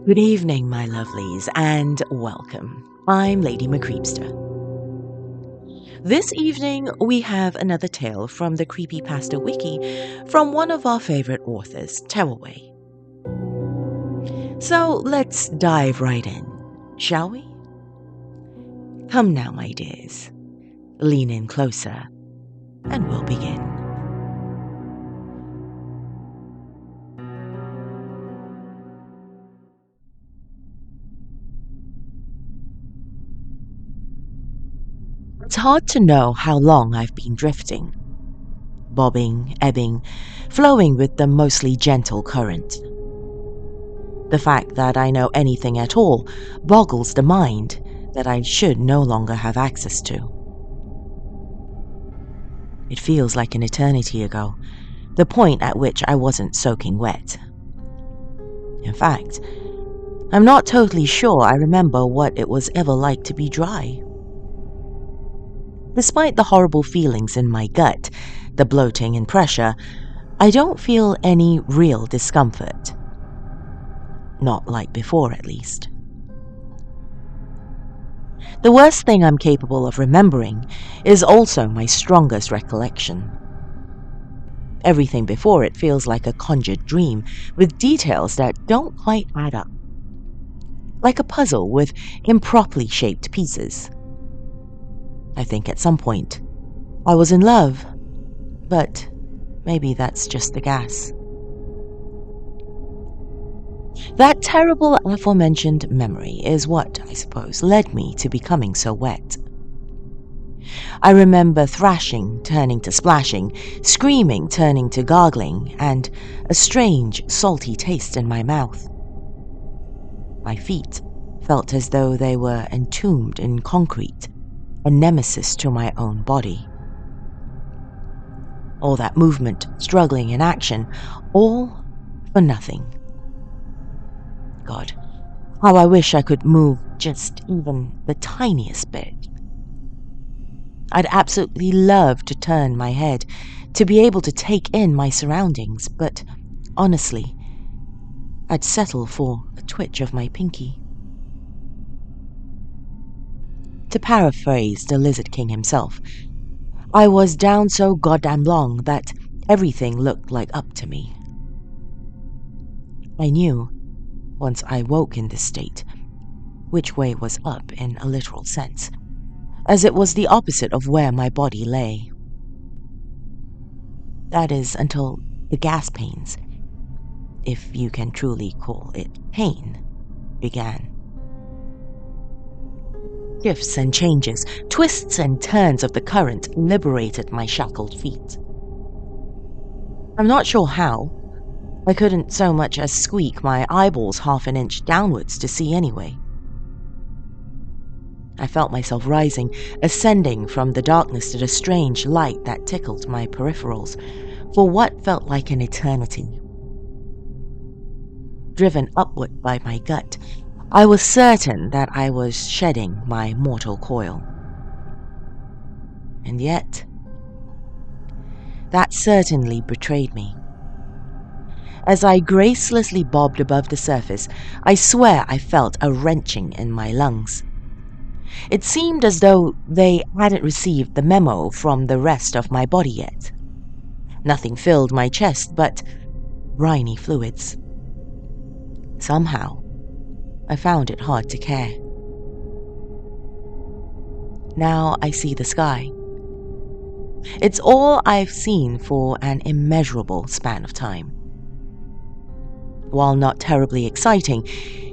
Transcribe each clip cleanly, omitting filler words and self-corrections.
Good evening, my lovelies, and welcome. I'm Lady Creepypasta. This evening, we have another tale from the Creepypasta wiki from one of our favorite authors, Tewahway. So let's dive right in, shall we? Come now, my dears. Lean in closer, and we'll begin. It's hard to know how long I've been drifting. Bobbing, ebbing, flowing with the mostly gentle current. The fact that I know anything at all boggles the mind that I should no longer have access to. It feels like an eternity ago, the point at which I wasn't soaking wet. In fact, I'm not totally sure I remember what it was ever like to be dry. Despite the horrible feelings in my gut, the bloating and pressure, I don't feel any real discomfort. Not like before, at least. The worst thing I'm capable of remembering is also my strongest recollection. Everything before it feels like a conjured dream, with details that don't quite add up. Like a puzzle with improperly shaped pieces. I think at some point, I was in love, but maybe that's just the gas. That terrible aforementioned memory is what, I suppose, led me to becoming so wet. I remember thrashing turning to splashing, screaming turning to gargling, and a strange, salty taste in my mouth. My feet felt as though they were entombed in concrete, a nemesis to my own body. All that movement, struggling, and action, all for nothing. God, how I wish I could move just even the tiniest bit. I'd absolutely love to turn my head, to be able to take in my surroundings, but honestly, I'd settle for a twitch of my pinky. To paraphrase the Lizard King himself, I was down so goddamn long that everything looked like up to me. I knew, once I woke in this state, which way was up in a literal sense, as it was the opposite of where my body lay. That is, until the gas pains, if you can truly call it pain, began. Shifts and changes, twists and turns of the current liberated my shackled feet. I'm not sure how. I couldn't so much as squeak my eyeballs half an inch downwards to see anyway. I felt myself rising, ascending from the darkness to the strange light that tickled my peripherals for what felt like an eternity. Driven upward by my gut, I was certain that I was shedding my mortal coil. And yet, that certainly betrayed me. As I gracelessly bobbed above the surface, I swear I felt a wrenching in my lungs. It seemed as though they hadn't received the memo from the rest of my body yet. Nothing filled my chest but briny fluids. Somehow, I found it hard to care. Now I see the sky. It's all I've seen for an immeasurable span of time. While not terribly exciting,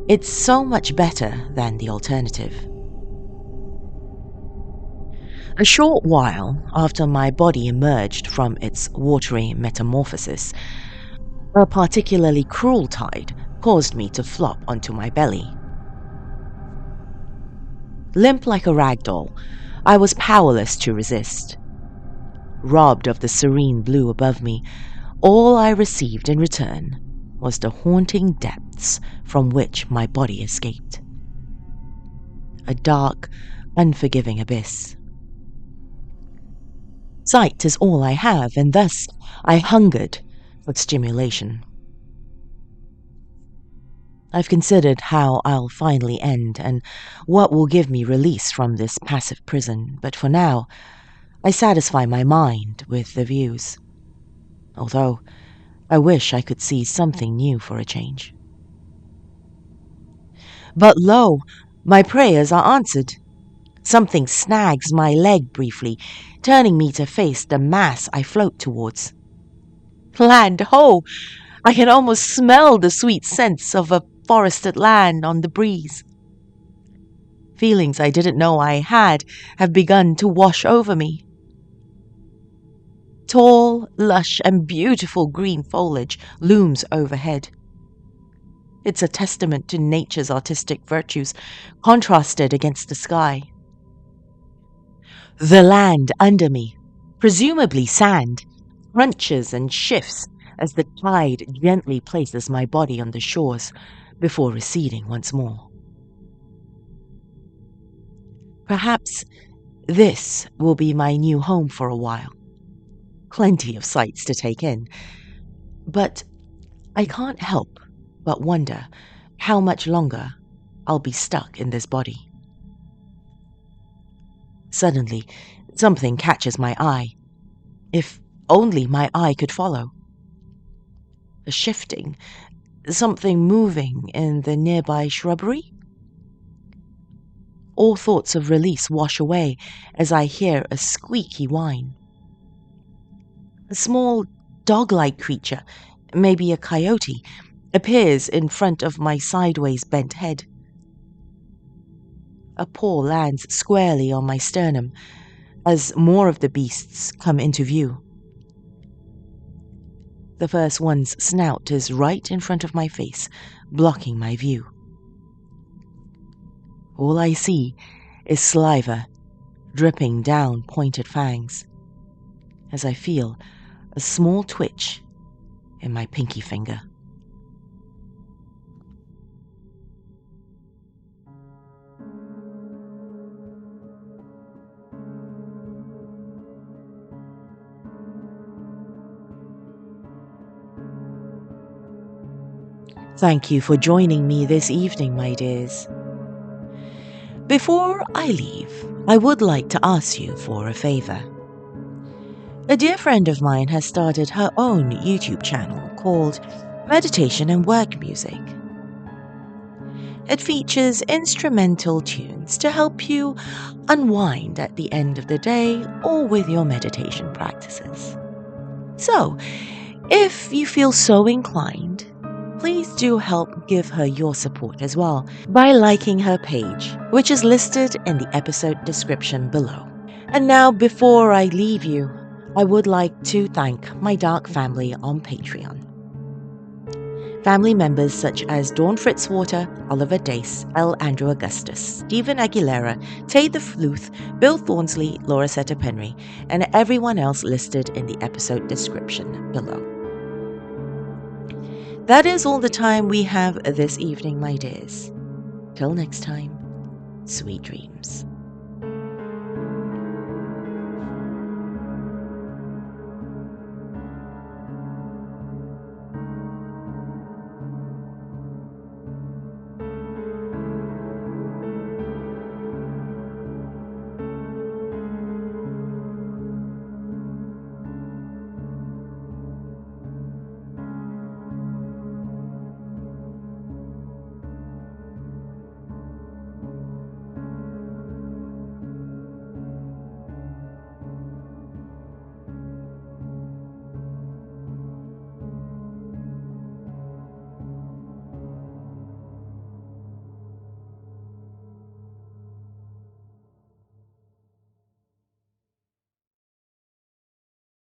it's so much better than the alternative. A short while after my body emerged from its watery metamorphosis, a particularly cruel tide caused me to flop onto my belly. Limp like a rag doll, I was powerless to resist. Robbed of the serene blue above me, all I received in return was the haunting depths from which my body escaped. A dark, unforgiving abyss. Sight is all I have, and thus I hungered for stimulation. I've considered how I'll finally end and what will give me release from this passive prison, but for now, I satisfy my mind with the views. Although, I wish I could see something new for a change. But lo, my prayers are answered. Something snags my leg briefly, turning me to face the mass I float towards. Land ho! I can almost smell the sweet scents of a forested land on the breeze. Feelings I didn't know I had have begun to wash over me. Tall, lush, and beautiful green foliage looms overhead. It's a testament to nature's artistic virtues, contrasted against the sky. The land under me, presumably sand, crunches and shifts as the tide gently places my body on the shores before receding once more. Perhaps this will be my new home for a while. Plenty of sights to take in, but I can't help but wonder how much longer I'll be stuck in this body. Suddenly, something catches my eye. If only my eye could follow. A shifting, something moving in the nearby shrubbery? All thoughts of release wash away as I hear a squeaky whine. A small dog-like creature, maybe a coyote, appears in front of my sideways bent head. A paw lands squarely on my sternum as more of the beasts come into view. The first one's snout is right in front of my face, blocking my view. All I see is saliva dripping down pointed fangs as I feel a small twitch in my pinky finger. Thank you for joining me this evening, my dears. Before I leave, I would like to ask you for a favor. A dear friend of mine has started her own YouTube channel called Meditation and Work Music. It features instrumental tunes to help you unwind at the end of the day or with your meditation practices. So, if you feel so inclined, please do help give her your support as well by liking her page, which is listed in the episode description below. And now, before I leave you, I would like to thank my dark family on Patreon. Family members such as Dawn Fritzwater, Oliver Dace, L. Andrew Augustus, Stephen Aguilera, Tay the Fluth, Bill Thornsley, Laura Seta Penry, and everyone else listed in the episode description below. That is all the time we have this evening, my dears. Till next time, sweet dreams.